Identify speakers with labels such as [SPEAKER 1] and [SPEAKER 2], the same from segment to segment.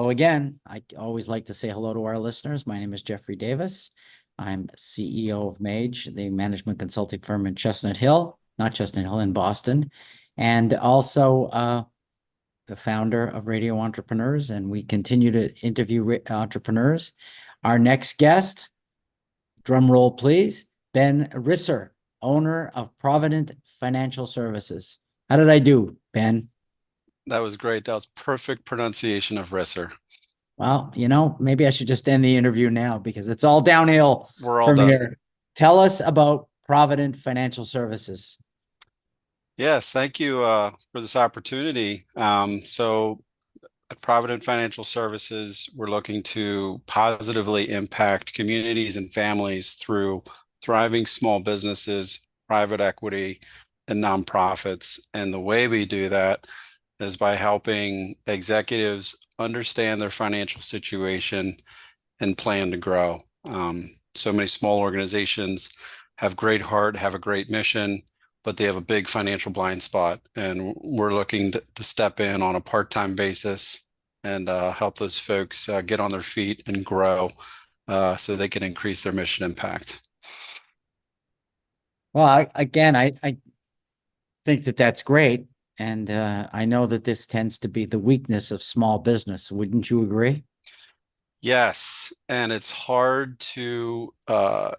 [SPEAKER 1] So again, I always like to say hello to our listeners. My name is JDavis. I'm CEO of Mage, the management consulting firm in Chestnut Hill, not Chestnut Hill, in Boston, and also the founder of Radio Entrepreneurs. And we continue to interview entrepreneurs. Our next guest, drum roll please, Ben Risser, owner of Provident Financial Services. How did I do, Ben?
[SPEAKER 2] That was great. That was perfect pronunciation of Risser.
[SPEAKER 1] Well, maybe I should just end the interview now because it's all downhill
[SPEAKER 2] We're all
[SPEAKER 1] from
[SPEAKER 2] done.
[SPEAKER 1] here. Tell us about Provident Financial Services.
[SPEAKER 2] Yes, thank you for this opportunity. So at Provident Financial Services, we're looking to positively impact communities and families through thriving small businesses, private equity, and nonprofits. And the way we do that is by helping executives understand their financial situation and plan to grow. So many small organizations have great heart, have a great mission, but they have a big financial blind spot. And we're looking to step in on a part-time basis and help those folks get on their feet and grow so they can increase their mission impact.
[SPEAKER 1] Well, I think that that's great. And I know that this tends to be the weakness of small business. Wouldn't you agree?
[SPEAKER 2] Yes, and it's hard to,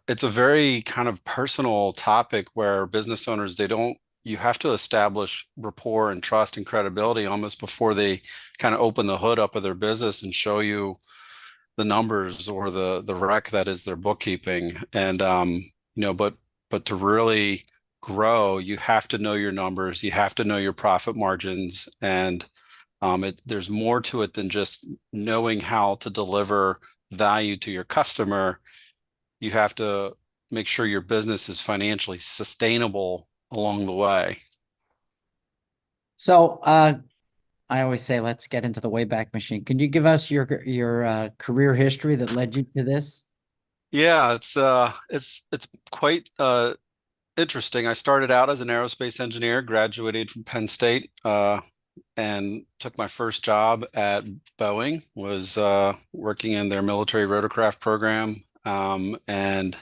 [SPEAKER 2] it's a very kind of personal topic where business owners, you have to establish rapport and trust and credibility almost before they kind of open the hood up of their business and show you the numbers or the wreck that is their bookkeeping. And, but to really grow, you have to know your numbers, you have to know your profit margins, and there's more to it than just knowing how to deliver value to your customer. You have to make sure your business is financially sustainable along the way.
[SPEAKER 1] So I always say, let's get into the Wayback Machine. Can you give us your career history that led you to this?
[SPEAKER 2] Yeah, it's quite interesting. I started out as an aerospace engineer, graduated from Penn State, and took my first job at Boeing, was working in their military rotorcraft program. And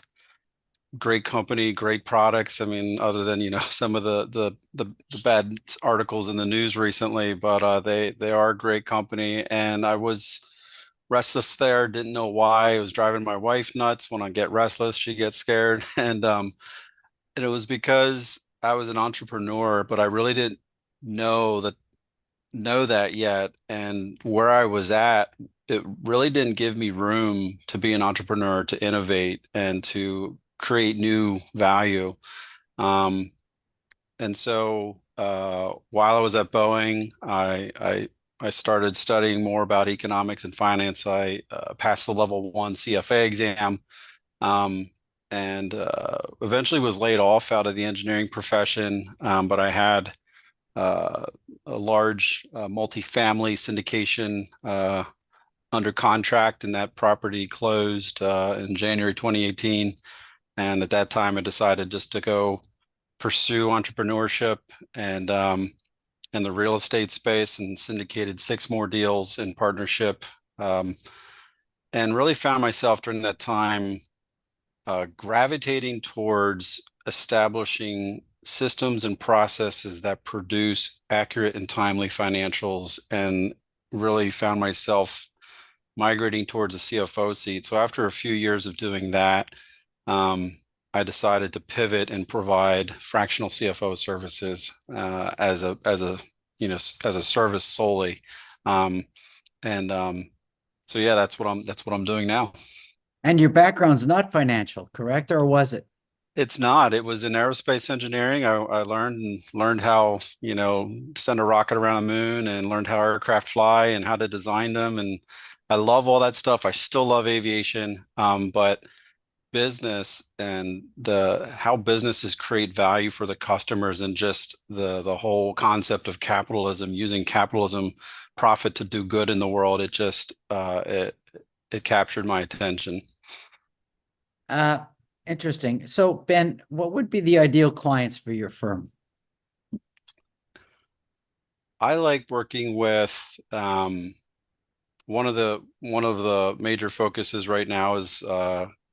[SPEAKER 2] great company, great products. I mean, other than, some of the bad articles in the news recently, but they are a great company. And I was restless there, didn't know why. It was driving my wife nuts. When I get restless, she gets scared. And it was because I was an entrepreneur, but I really didn't know that yet. And where I was at, it really didn't give me room to be an entrepreneur, to innovate and to create new value. Um, and so while I was at Boeing, I started studying more about economics and finance. I passed the level 1 CFA exam, and eventually was laid off out of the engineering profession. But I had a large multifamily syndication under contract, and that property closed in January 2018. And at that time, I decided just to go pursue entrepreneurship and the real estate space, and syndicated 6 more deals in partnership. And really found myself during that time gravitating towards establishing systems and processes that produce accurate and timely financials, and really found myself migrating towards a CFO seat. So after a few years of doing that, I decided to pivot and provide fractional CFO services as a service solely. And so yeah, that's what I'm doing now.
[SPEAKER 1] And your background's not financial, correct? Or was it?
[SPEAKER 2] It's not. It was in aerospace engineering. I learned how, send a rocket around the moon, and learned how aircraft fly and how to design them. And I love all that stuff. I still love aviation. But business and the how businesses create value for the customers, and just the whole concept of capitalism, using capitalism profit to do good in the world, it captured my attention.
[SPEAKER 1] Uh, Interesting. So, Ben, what would be the ideal clients for your firm?
[SPEAKER 2] I like working with one of the major focuses right now is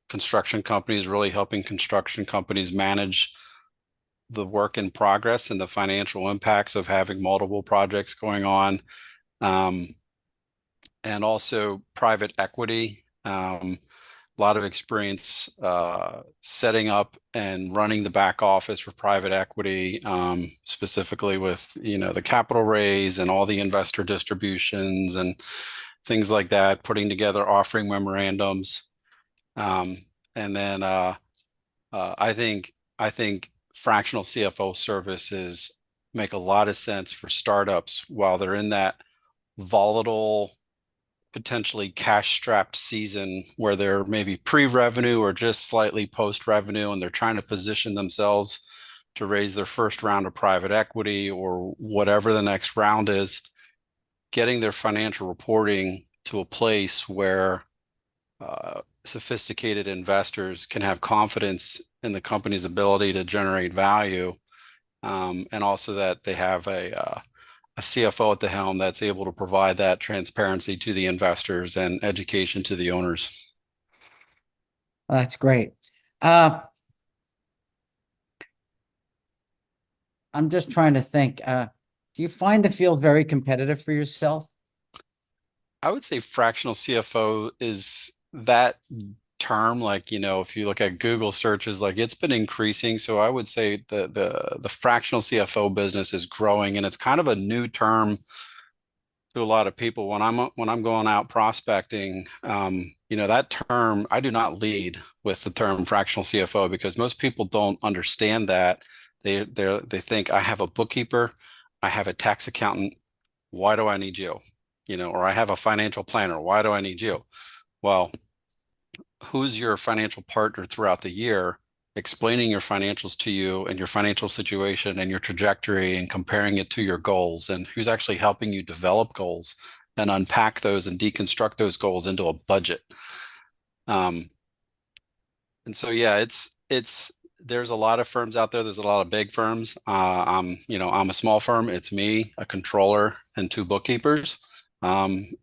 [SPEAKER 2] construction companies, really helping construction companies manage the work in progress and the financial impacts of having multiple projects going on. And also private equity. A lot of experience setting up and running the back office for private equity, specifically with the capital raise and all the investor distributions and things like that, putting together offering memorandums. And then I think fractional CFO services make a lot of sense for startups while they're in that volatile, potentially cash-strapped season where they're maybe pre-revenue or just slightly post-revenue, and they're trying to position themselves to raise their first round of private equity or whatever the next round is, getting their financial reporting to a place where sophisticated investors can have confidence in the company's ability to generate value, and also that they have a CFO at the helm that's able to provide that transparency to the investors and education to the owners.
[SPEAKER 1] That's great. I'm just trying to think, do you find the field very competitive for yourself?
[SPEAKER 2] I would say fractional CFO is that term, like, if you look at Google searches, like it's been increasing. So I would say the fractional CFO business is growing, and it's kind of a new term to a lot of people. When I'm going out prospecting, that term, I do not lead with the term fractional CFO because most people don't understand that. They think I have a bookkeeper, I have a tax accountant. Why do I need you? Or I have a financial planner. Why do I need you? Well, who's your financial partner throughout the year, explaining your financials to you and your financial situation and your trajectory and comparing it to your goals, and who's actually helping you develop goals and unpack those and deconstruct those goals into a budget. And so, yeah, it's there's a lot of firms out there. There's a lot of big firms. I'm a small firm. It's me, a controller, and two bookkeepers. And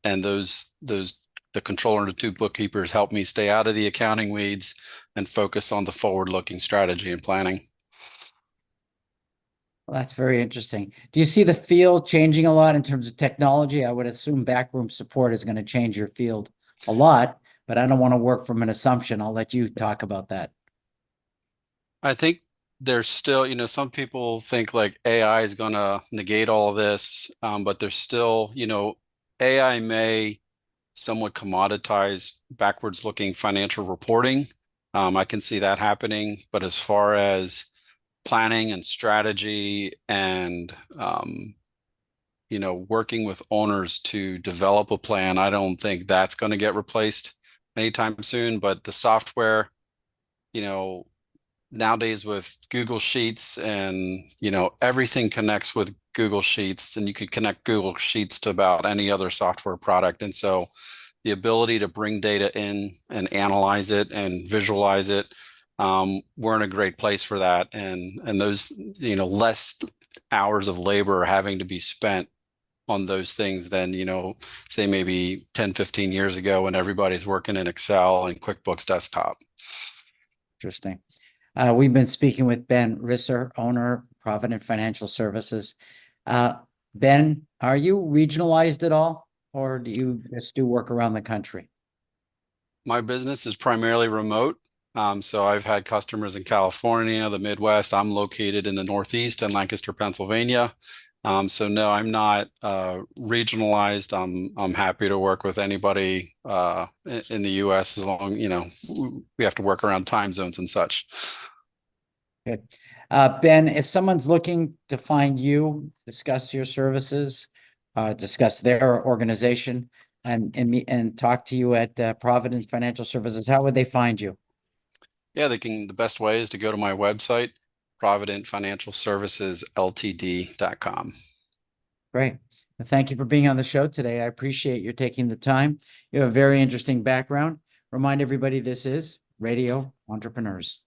[SPEAKER 2] the controller and the two bookkeepers help me stay out of the accounting weeds and focus on the forward-looking strategy and planning.
[SPEAKER 1] Well, that's very interesting. Do you see the field changing a lot in terms of technology? I would assume backroom support is going to change your field a lot, but I don't want to work from an assumption. I'll let you talk about that.
[SPEAKER 2] I think there's still, some people think like AI is going to negate all of this, but there's still, AI may somewhat commoditize backwards looking financial reporting. I can see that happening, but as far as planning and strategy and working with owners to develop a plan, I don't think that's going to get replaced anytime soon. But the software, nowadays with Google Sheets and everything connects with Google Sheets, and you could connect Google Sheets to about any other software product. And so the ability to bring data in and analyze it and visualize it, we're in a great place for that. And those, less hours of labor are having to be spent on those things than, say maybe 10, 15 years ago when everybody's working in Excel and QuickBooks Desktop.
[SPEAKER 1] Interesting. We've been speaking with Ben Risser, owner, Provident Financial Services. Ben, are you regionalized at all, or do you just do work around the country?
[SPEAKER 2] My business is primarily remote. So I've had customers in California, the Midwest. I'm located in the Northeast in Lancaster, Pennsylvania. So no, I'm not regionalized. I'm happy to work with anybody in the U.S. as long, we have to work around time zones and such.
[SPEAKER 1] Good. Ben, if someone's looking to find you, discuss your services, discuss their organization, and talk to you at Providence Financial Services, how would they find you?
[SPEAKER 2] Yeah, the best way is to go to my website, providentfinancialservicesltd.com.
[SPEAKER 1] Great. Well, thank you for being on the show today. I appreciate you taking the time. You have a very interesting background. Remind everybody this is Radio Entrepreneurs.